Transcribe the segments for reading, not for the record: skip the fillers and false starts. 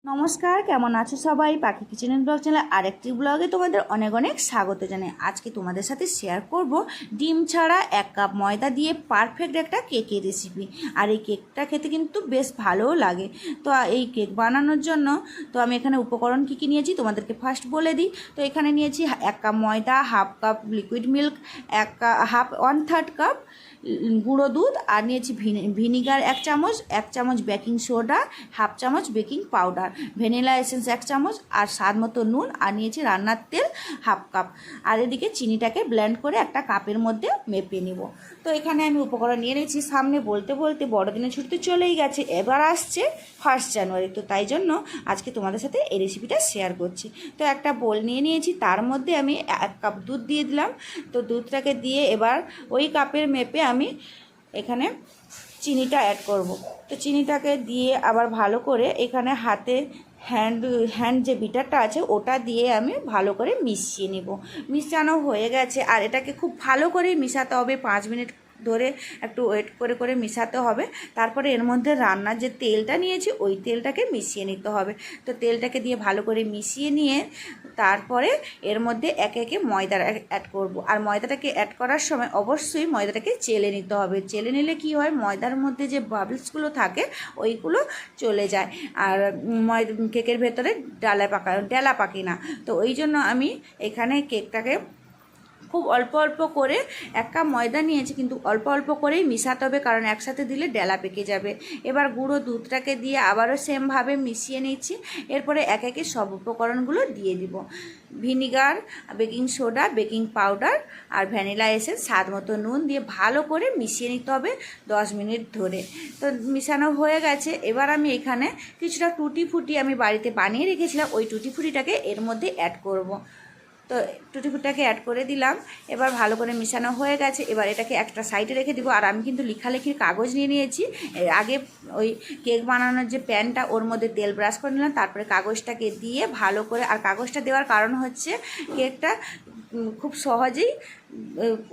নমস্কার, কেমন আছো সবাই? পাখি কিচেন ব্লগ চ্যানেল আরেকটি ব্লগে তোমাদের অনেক অনেক স্বাগত জানাই। আজকে তোমাদের সাথে শেয়ার করব ডিম ছাড়া 1 কাপ ময়দা দিয়ে পারফেক্ট একটা কেকের রেসিপি। আর এই কেকটা খেতে কিন্তু বেশ ভালোও লাগে। তো এই কেক বানানোর জন্য আমি এখানে উপকরণ কী কী নিয়েছি তোমাদেরকে ফার্স্ট বলে দিই। তো এখানে নিয়েছি 1 কাপ ময়দা, half cup liquid milk, 1/3 cup গুঁড়ো দুধ, আর নিয়েছি ভিনিগার 1 চামচ, 1 চামচ বেকিং সোডা, হাফ চামচ বেকিং পাউডার, ভ্যানিলা এসেন্স 1 চামচ, আর স্বাদ মতো নুন, আর নিয়েছি রান্নার তেল হাফ কাপ। আর এদিকে চিনিটাকে ব্লেন্ড করে একটা কাপের মধ্যে মেপে নিব। তো এখানে আমি উপকরণ নিয়ে নিয়েছি। সামনে বলতে বলতে বড়দিনের ছুটিতে চলেই গেছে, এবার আসছে 1 জানুয়ারি। তো তাই জন্য আজকে তোমাদের সাথে এই রেসিপিটা শেয়ার করছি। তো একটা বোল নিয়ে নিয়েছি, তার মধ্যে আমি 1 কাপ দুধ দিয়ে দিলাম। তো দুধটাকে দিয়ে এবার ওই কাপের মেপে আমি এখানে চিনিটা অ্যাড করব। তো চিনিটাকে দিয়ে আবার ভালো করে এখানে হাতে হ্যান্ড যে বিটারটা আছে ওটা দিয়ে আমি ভালো করে মিশিয়ে নেব। মিশানো হয়ে গেছে, আর এটাকে খুব ভালো করে মিশাতে হবে। 5 মিনিট ধরে একটু ওয়েট করে করে মিশাতে হবে। তারপরে এর মধ্যে রান্নার যে তেলটা নিয়েছি ওই তেলটাকে মিশিয়ে নিতে হবে। তো তেলটাকে দিয়ে ভালো করে মিশিয়ে নিয়ে তারপরে এর মধ্যে একে একে ময়দা অ্যাড করব। আর ময়দাটাকে অ্যাড করার সময় অবশ্যই ময়দাটাকে চেলে নিতে হবে। চেলে নিলে কি হয়, ময়দার মধ্যে যে বাবলসগুলো থাকে ওইগুলো চলে যায়, আর কেকের ভেতরে ডেলা পাকে না। তো ওই জন্য আমি এখানে কেকটাকে খুব অল্প অল্প করে 1 কাপ ময়দা নিয়েছি, কিন্তু অল্প অল্প করেই মিশাতে হবে, কারণ একসাথে দিলে ডেলা পেকে যাবে। এবার গুঁড়ো দুধটাকে দিয়ে আবারও সেমভাবে মিশিয়ে নিচ্ছি। এরপরে এক একে সব উপকরণগুলো দিয়ে দিব। Vinegar, baking soda, baking powder, আর ভ্যানিলা এসেন্স, স্বাদ মতো নুন দিয়ে ভালো করে মিশিয়ে নিতে হবে 10 মিনিট ধরে। তো মিশানো হয়ে গেছে। এবার আমি এখানে কিছুটা টুটি ফুটি আমি বাড়িতে বানিয়ে রেখেছিলাম, ওই টুটি ফুটিটাকে এর মধ্যে অ্যাড করব। তো টুটি ফুটিটাকে অ্যাড করে দিলাম। এবার ভালো করে মিশানো হয়ে গেছে। এবার এটাকে একটা সাইডে রেখে দিব। আর আমি কিন্তু লেখালেখির কাগজ নিয়ে নিয়েছি। আগে ওই কেক বানানোর যে প্যানটা ওর মধ্যে তেল ব্রাশ করে নিলাম, তারপরে কাগজটাকে দিয়ে ভালো করে, আর কাগজটা দেওয়ার কারণ হচ্ছে কেকটা খুব সহজেই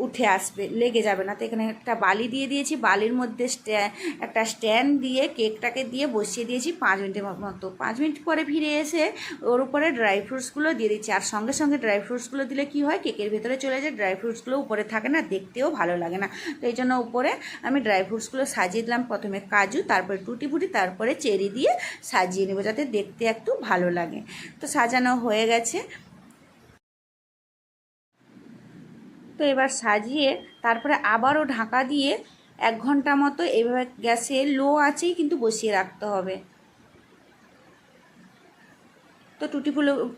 উঠে আসবে, লেগে যাবে না। তো এখানে একটা বালি দিয়ে দিয়েছি, বালির মধ্যে একটা স্ট্যান্ড দিয়ে কেকটাকে দিয়ে বসিয়ে দিয়েছি 5 মিনিটের মতো। 5 মিনিট পরে ফিরে এসে ওর উপরে ড্রাই ফ্রুটসগুলো দিয়ে দিচ্ছি। আর সঙ্গে সঙ্গে ড্রাই ফ্রুটসগুলো দিলে কি হয়, কেকের ভেতরে চলে যায়, ড্রাই ফ্রুটসগুলো উপরে থাকে না, দেখতেও ভালো লাগে না। তো এই জন্য উপরে আমি ড্রাই ফ্রুটসগুলো সাজিয়ে দিলাম। প্রথমে কাজু, তারপরে টুটি ফুটি, তারপরে চেরি দিয়ে সাজিয়ে নেব, যাতে দেখতে একটু ভালো লাগে। তো সাজানো হয়ে গেছে। তো এবার সাজিয়ে তারপরে আবারও ঢাকা দিয়ে 1 ঘন্টা মতো এইভাবে গ্যাসে লো আঁচেই কিন্তু বসিয়ে রাখতে হবে। তো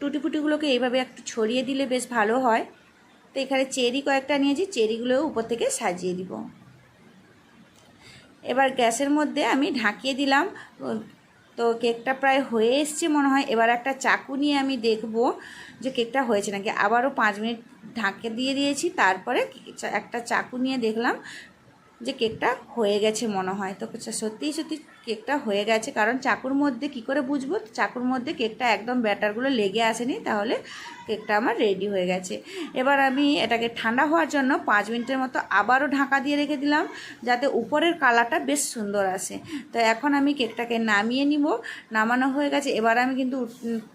টুটি ফুটিগুলোকে এইভাবে একটু ছড়িয়ে দিলে বেশ ভালো হয়। তো এখানে চেরি কয়েকটা নিয়েছি, চেরিগুলোও উপর থেকে সাজিয়ে দিব। এবার গ্যাসের মধ্যে আমি ঢাকিয়ে দিলাম। তো কেকটা প্রায় হয়ে এসছে মনে হয়। এবার একটা চাকু নিয়ে আমি দেখব যে কেকটা হয়েছে নাকি। আবারও 5 মিনিট ঢাকে দিয়ে দিয়েছি। তারপরে একটা চাকু নিয়ে দেখলাম যে কেকটা হয়ে গেছে মনে হয়। তো সত্যিই সত্যি কেকটা হয়ে গেছে, কারণ চাকুর মধ্যে কি করে বুঝবো, চাকুর মধ্যে কেকটা একদম ব্যাটারগুলো লেগে আসেনি, তাহলে কেকটা আমার রেডি হয়ে গেছে। এবার আমি এটাকে ঠান্ডা হওয়ার জন্য 5 মিনিটের মতো আবারও ঢাকা দিয়ে রেখে দিলাম, যাতে উপরের কালারটা বেশ সুন্দর আসে। তো এখন আমি কেকটাকে নামিয়ে নিব। নামানো হয়ে গেছে। এবার আমি কিন্তু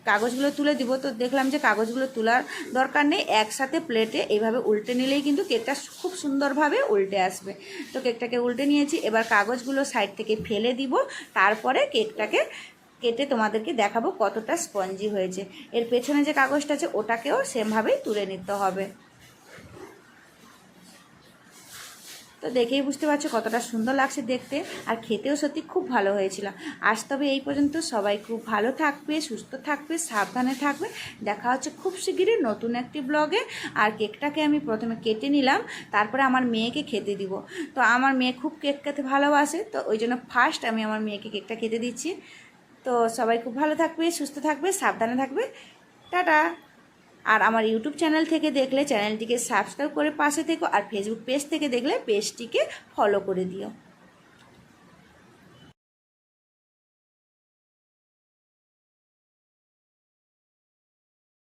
কাগজগুলো তুলে দিব। তো দেখলাম যে কাগজগুলো তোলার দরকার নেই, একসাথে প্লেটে এইভাবে উল্টে নিলেই কিন্তু কেকটা খুব সুন্দরভাবে উল্টে আসবে। তো কেকটাকে উল্টে নিয়েছি। এবার কাগজগুলো সাইড থেকে ফেলে দিব। তারপরে কেকটাকে কেটে তোমাদেরকে দেখাবো কতটা স্পঞ্জি হয়েছে। এর পেছনে যে কাগজটা আছে ওটাকেও সেমভাবেই তুলে নিতে হবে। তো দেখেই বুঝতে পারছো কতটা সুন্দর লাগছে দেখতে, আর খেতেও সত্যি খুব ভালো হয়েছিল। আজ তবে এই পর্যন্ত। সবাই খুব ভালো থাকবে, সুস্থ থাকবে, সাবধানে থাকবে। দেখা হচ্ছে খুব শিগগিরই নতুন একটি ব্লগে। আর কেকটাকে আমি প্রথমে কেটে নিলাম, তারপরে আমার মেয়েকে খেতে দিব। তো আমার মেয়ে খুব কেক খেতে ভালোবাসে, তো ওই জন্য ফার্স্ট আমি আমার মেয়েকে কেকটা খেতে দিচ্ছি। তো সবাই খুব ভালো থাকবে, সুস্থ থাকবে, সাবধানে থাকবে। টাটা। আর আমার ইউটিউব চ্যানেল থেকে দেখলে চ্যানেলটিকে সাবস্ক্রাইব করে পাশে থেকো, আর ফেসবুক পেজ থেকে দেখলে পেজটিকে ফলো করে দিও।